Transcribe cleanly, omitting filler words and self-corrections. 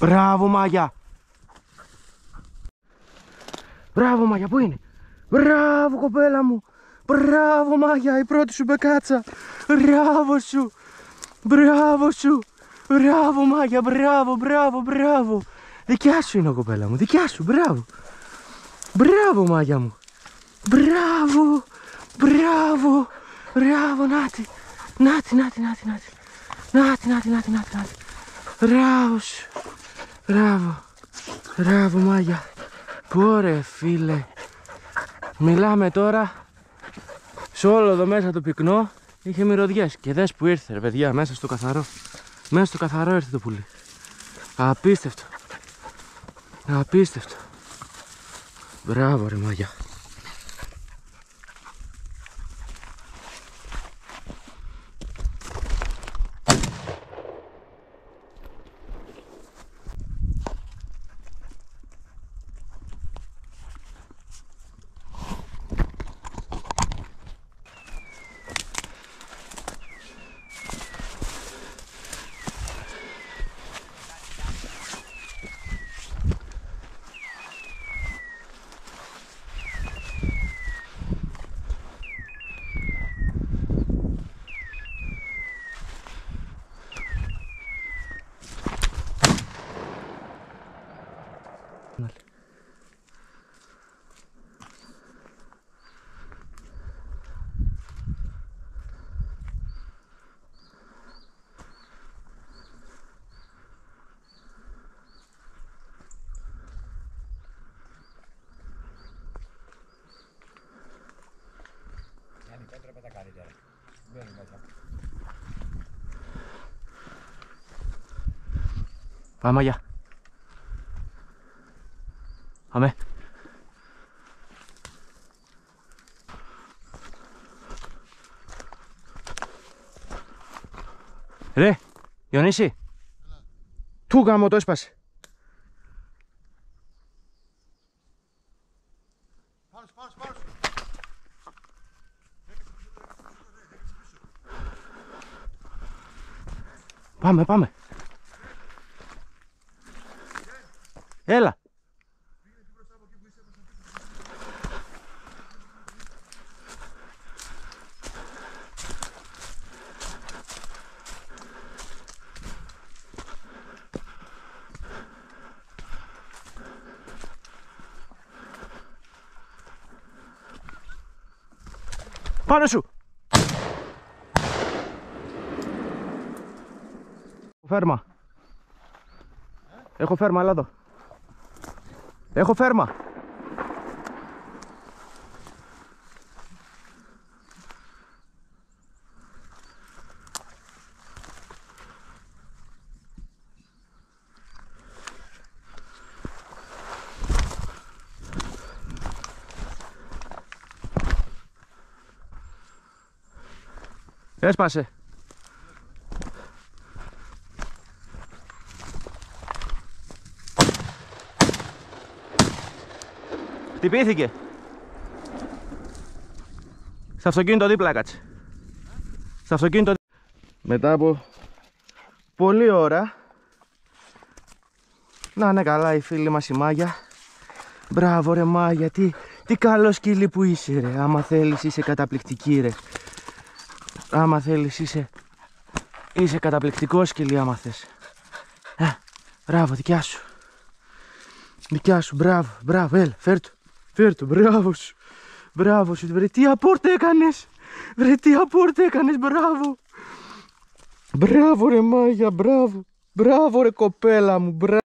Μπράβο Μάγια. Μπράβο Μάγια, πού είναι? Μπράβο κοπέλα μου. Μπράβο Μάγια, η πρώτη σου μπεκάτσα. Μπράβο σου. Μπράβο σου. Μπράβο Μάγια, μπράβο, μπράβο, μπράβο. Δικιά σου είναι κοπέλα μου, δικιά σου, μπράβο. Μπράβο Μάγια μου. Μπράβο, μπράβο, μπράβο, νάτι. Νάτι, νάτι, νάτι, νάτι. Νάτι, νάτι, νάτι, νάτι, νάτι. Μπράβο σου. Μπράβο. Μπράβο Μάγια. Πόρε φίλε. Μιλάμε τώρα. Σε όλο εδώ μέσα το πυκνό είχε μυρωδιές. Και δες που ήρθε ρε παιδιά, μέσα στο καθαρό. Μέσα στο καθαρό ήρθε το πουλί. Απίστευτο. Απίστευτο. Μπράβο ρε Μάγια. Πάμε Μάγια. Πάμε. Ρε, Διονύση. Του γάμο το έσπασε. Πάμε, πάμε. Έλα. Πάνω σου. Φέρμα. Έχω φέρμα, έλα εδώ. Έχω φέρμα. Έσπασε. Χτυπήθηκε. Στο αυτοκίνητο δίπλα κάτσε. Στο αυτοκίνητο. Μετά από πολλή ώρα. Να είναι καλά η φίλη μας η Μάγια. Μπράβο ρε Μάγια, τι καλό σκυλί που είσαι ρε. Άμα θέλεις είσαι καταπληκτική ρε. Άμα θέλεις είσαι καταπληκτικό σκυλί άμα θες. Μπράβο, δικιά σου. Δικιά σου, μπράβο, μπράβο, έλα, φέρ' το, μπράβο σου. Μπράβο σου, βρε τι απόρτα έκανες. Βρε τι απόρτα έκανες, μπράβο. Μπράβο ρε Μάγια, μπράβο. Μπράβο ρε κοπέλα μου, μπράβο.